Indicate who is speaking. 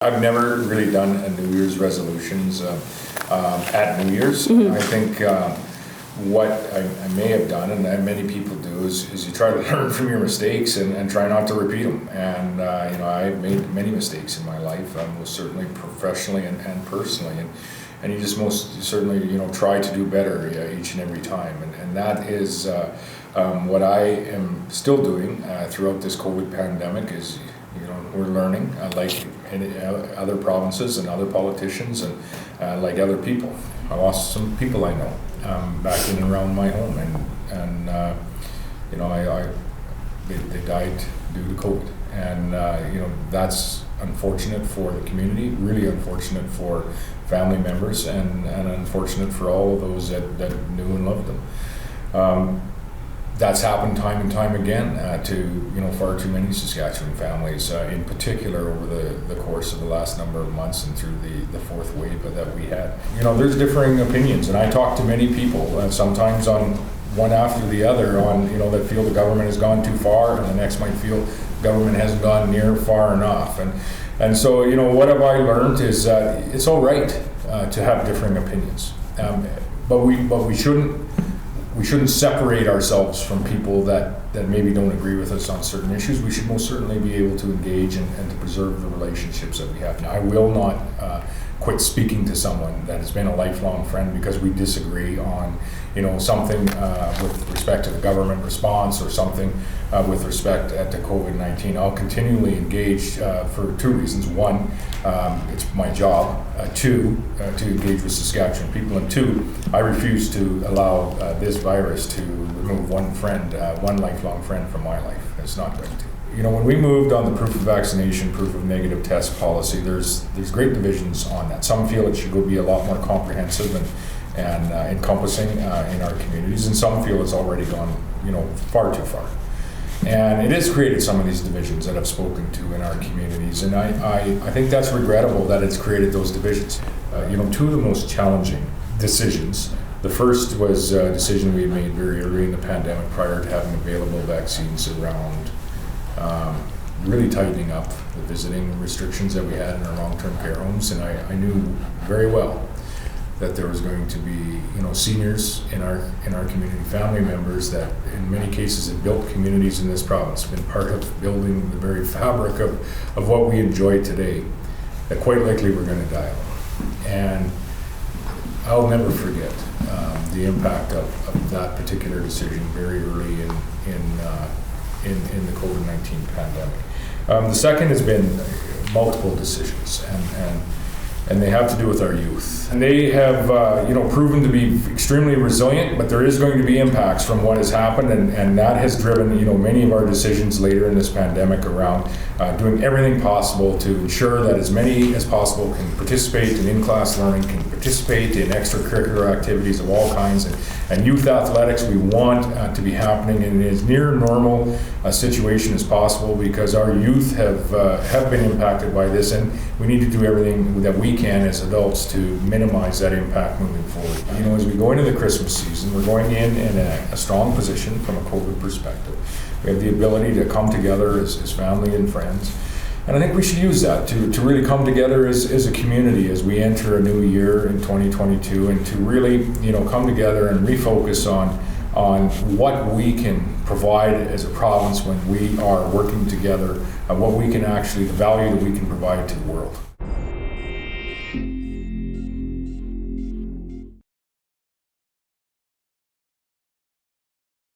Speaker 1: I've never really done a New Year's resolutions at New Year's. I think what I may have done, and many people do, is you try to learn from your mistakes and try not to repeat them. And I've made many mistakes in my life, most certainly professionally and personally. And you just most certainly try to do better each and every time. And that is what I am still doing throughout this COVID pandemic. Is we're learning like in other provinces and other politicians and like other people. I lost some people I know back in and around my home, and they died due to COVID, and that's unfortunate for the community, really unfortunate for family members, and unfortunate for all of those that knew and loved them. That's happened time and time again to far too many Saskatchewan families, in particular over the course of the last number of months and through the fourth wave that we had. There's differing opinions, and I talk to many people, sometimes on one after the other, on that feel the government has gone too far, and the next might feel government hasn't gone near far enough. And so what have I learned is that it's all right to have differing opinions, but we shouldn't separate ourselves from people that maybe don't agree with us on certain issues. We should most certainly be able to engage and to preserve the relationships that we have. Now, I will not quit speaking to someone that has been a lifelong friend because we disagree on something with respect to the government response or something with respect to COVID-19. I'll continually engage for two reasons. One, it's my job. Two, to engage with Saskatchewan people. And two, I refuse to allow this virus to remove one lifelong friend from my life. It's not going to. When we moved on the proof of vaccination, proof of negative test policy, there's great divisions on that. Some feel it should be a lot more comprehensive and encompassing in our communities, and some feel it's already gone far too far. And it has created some of these divisions that I've spoken to in our communities, and I think that's regrettable that it's created those divisions. Two of the most challenging decisions. The first was a decision we made very early in the pandemic prior to having available vaccines around really tightening up the visiting restrictions that we had in our long-term care homes. And I knew very well that there was going to be seniors in our community, family members that in many cases have built communities in this province, been part of building the very fabric of what we enjoy today, that quite likely we're going to die on. And I'll never forget the impact of that particular decision very early in the COVID-19 pandemic. The second has been multiple decisions, and they have to do with our youth. And they have proven to be extremely resilient, but there is going to be impacts from what has happened, and that has driven many of our decisions later in this pandemic around doing everything possible to ensure that as many as possible can participate in in-class learning, can participate in extracurricular activities of all kinds, and youth athletics we want to be happening in as near normal a situation as possible, because our youth have been impacted by this, and we need to do everything that we can as adults to minimize that impact moving forward. As we go into the Christmas season, we're going in a strong position from a COVID perspective. We have the ability to come together as family and friends. And I think we should use that to really come together as a community as we enter a new year in 2022, and to really come together and refocus on what we can provide as a province when we are working together, what we can actually, the value that we can provide to the world.